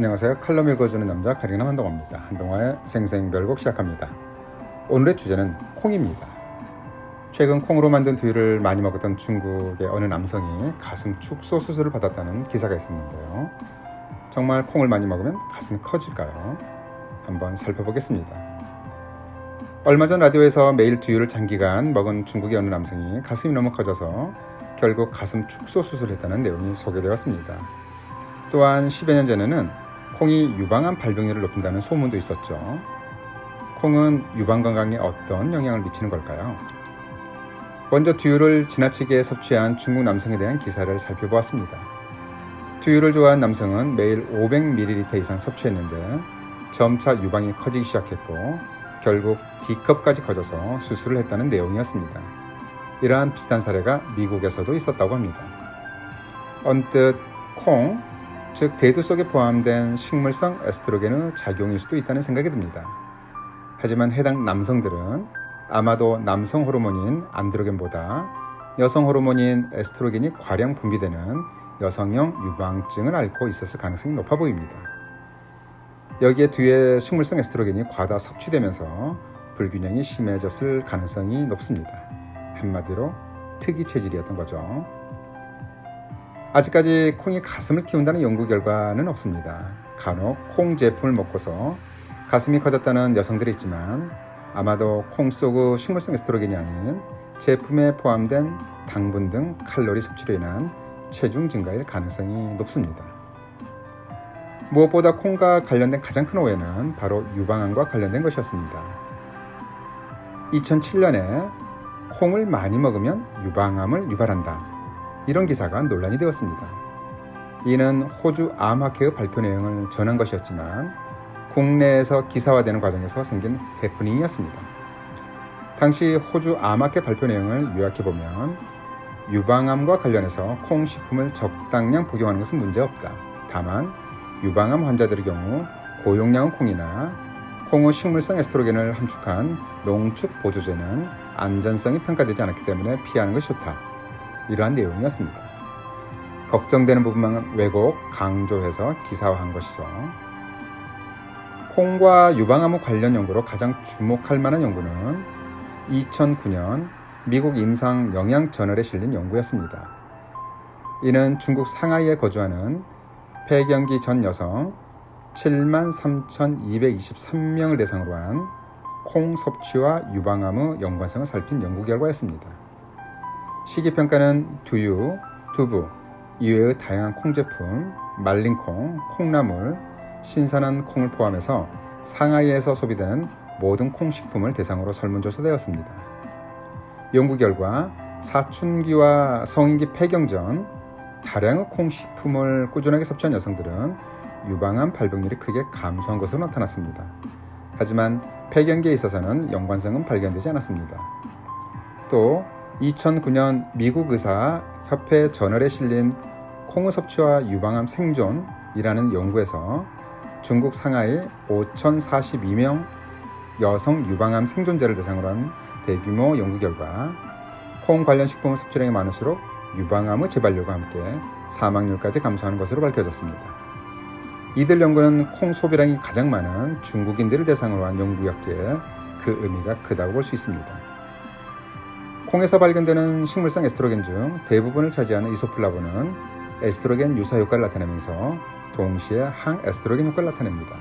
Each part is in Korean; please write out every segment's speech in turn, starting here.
안녕하세요. 칼럼 읽어주는 남자 카리나 한동호입니다. 한동호의 생생별곡 시작합니다. 오늘의 주제는 콩입니다. 최근 콩으로 만든 두유를 많이 먹었던 중국의 어느 남성이 가슴 축소 수술을 받았다는 기사가 있었는데요. 정말 콩을 많이 먹으면 가슴이 커질까요? 한번 살펴보겠습니다. 얼마 전 라디오에서 매일 두유를 장기간 먹은 중국의 어느 남성이 가슴이 너무 커져서 결국 가슴 축소 수술을 했다는 내용이 소개되었습니다. 또한 10여 년 전에는 콩이 유방암 발병률을 높인다는 소문도 있었죠. 콩은 유방 건강에 어떤 영향을 미치는 걸까요? 먼저 두유를 지나치게 섭취한 중국 남성에 대한 기사를 살펴보았습니다. 두유를 좋아하는 남성은 매일 500ml 이상 섭취했는데 점차 유방이 커지기 시작했고 결국 D컵까지 커져서 수술을 했다는 내용이었습니다. 이러한 비슷한 사례가 미국에서도 있었다고 합니다. 언뜻 콩, 즉 대두 속에 포함된 식물성 에스트로겐의 작용일 수도 있다는 생각이 듭니다. 하지만 해당 남성들은 아마도 남성 호르몬인 안드로겐보다 여성 호르몬인 에스트로겐이 과량 분비되는 여성형 유방증을 앓고 있었을 가능성이 높아 보입니다. 여기에 두유의 식물성 에스트로겐이 과다 섭취되면서 불균형이 심해졌을 가능성이 높습니다. 한마디로 특이 체질이었던 거죠. 아직까지 콩이 가슴을 키운다는 연구 결과는 없습니다. 간혹 콩 제품을 먹고서 가슴이 커졌다는 여성들이 있지만 아마도 콩 속의 식물성 에스트로겐이 아닌 제품에 포함된 당분 등 칼로리 섭취로 인한 체중 증가일 가능성이 높습니다. 무엇보다 콩과 관련된 가장 큰 오해는 바로 유방암과 관련된 것이었습니다. 2007년에 콩을 많이 먹으면 유방암을 유발한다. 이런 기사가 논란이 되었습니다. 이는 호주 암학회의 발표 내용을 전한 것이었지만 국내에서 기사화되는 과정에서 생긴 해프닝이었습니다. 당시 호주 암학회 발표 내용을 요약해보면 유방암과 관련해서 콩 식품을 적당량 복용하는 것은 문제없다. 다만 유방암 환자들의 경우 고용량의 콩이나 콩의 식물성 에스트로겐을 함축한 농축 보조제는 안전성이 평가되지 않았기 때문에 피하는 것이 좋다. 이러한 내용이었습니다. 걱정되는 부분만 왜곡, 강조해서 기사화한 것이죠. 콩과 유방암의 관련 연구로 가장 주목할 만한 연구는 2009년 미국 임상 영양 저널에 실린 연구였습니다. 이는 중국 상하이에 거주하는 폐경기 전 여성 73,223명을 대상으로 한 콩 섭취와 유방암의 연관성을 살핀 연구 결과였습니다. 시기평가는 두유, 두부, 이외의 다양한 콩 제품, 말린 콩, 콩나물, 신선한 콩을 포함해서 상하이에서 소비되는 모든 콩 식품을 대상으로 설문조사되었습니다. 연구 결과 사춘기와 성인기 폐경 전 다량의 콩 식품을 꾸준하게 섭취한 여성들은 유방암 발병률이 크게 감소한 것으로 나타났습니다. 하지만 폐경기에 있어서는 연관성은 발견되지 않았습니다. 또 2009년 미국 의사 협회 저널에 실린 콩의 섭취와 유방암 생존이라는 연구에서 중국 상하이 5,042명 여성 유방암 생존자를 대상으로 한 대규모 연구 결과 콩 관련 식품 섭취량이 많을수록 유방암의 재발률과 함께 사망률까지 감소하는 것으로 밝혀졌습니다. 이들 연구는 콩 소비량이 가장 많은 중국인들을 대상으로 한 연구였기에 그 의미가 크다고 볼 수 있습니다. 콩에서 발견되는 식물성 에스트로겐 중 대부분을 차지하는 이소플라본은 에스트로겐 유사 효과를 나타내면서 동시에 항에스트로겐 효과를 나타냅니다.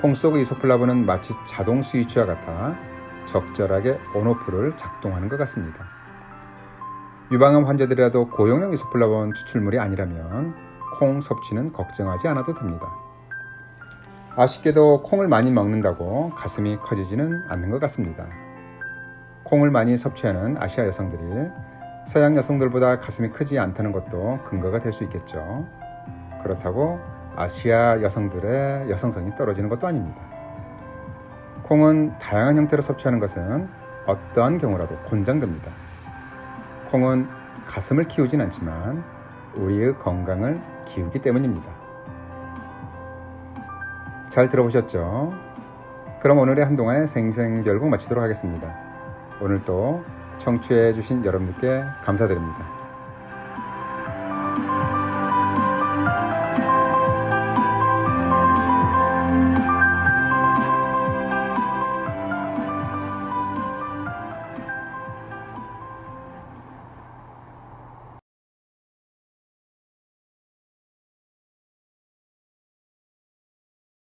콩 속의 이소플라본은 마치 자동 스위치와 같아 적절하게 온오프를 작동하는 것 같습니다. 유방암 환자들이라도 고용량 이소플라본 추출물이 아니라면 콩 섭취는 걱정하지 않아도 됩니다. 아쉽게도 콩을 많이 먹는다고 가슴이 커지지는 않는 것 같습니다. 콩을 많이 섭취하는 아시아 여성들이 서양 여성들보다 가슴이 크지 않다는 것도 근거가 될 수 있겠죠. 그렇다고 아시아 여성들의 여성성이 떨어지는 것도 아닙니다. 콩은 다양한 형태로 섭취하는 것은 어떠한 경우라도 권장됩니다. 콩은 가슴을 키우진 않지만 우리의 건강을 키우기 때문입니다. 잘 들어보셨죠? 그럼 오늘의 한동안의 생생별곡 마치도록 하겠습니다. 오늘도 청취해 주신 여러분께 감사드립니다.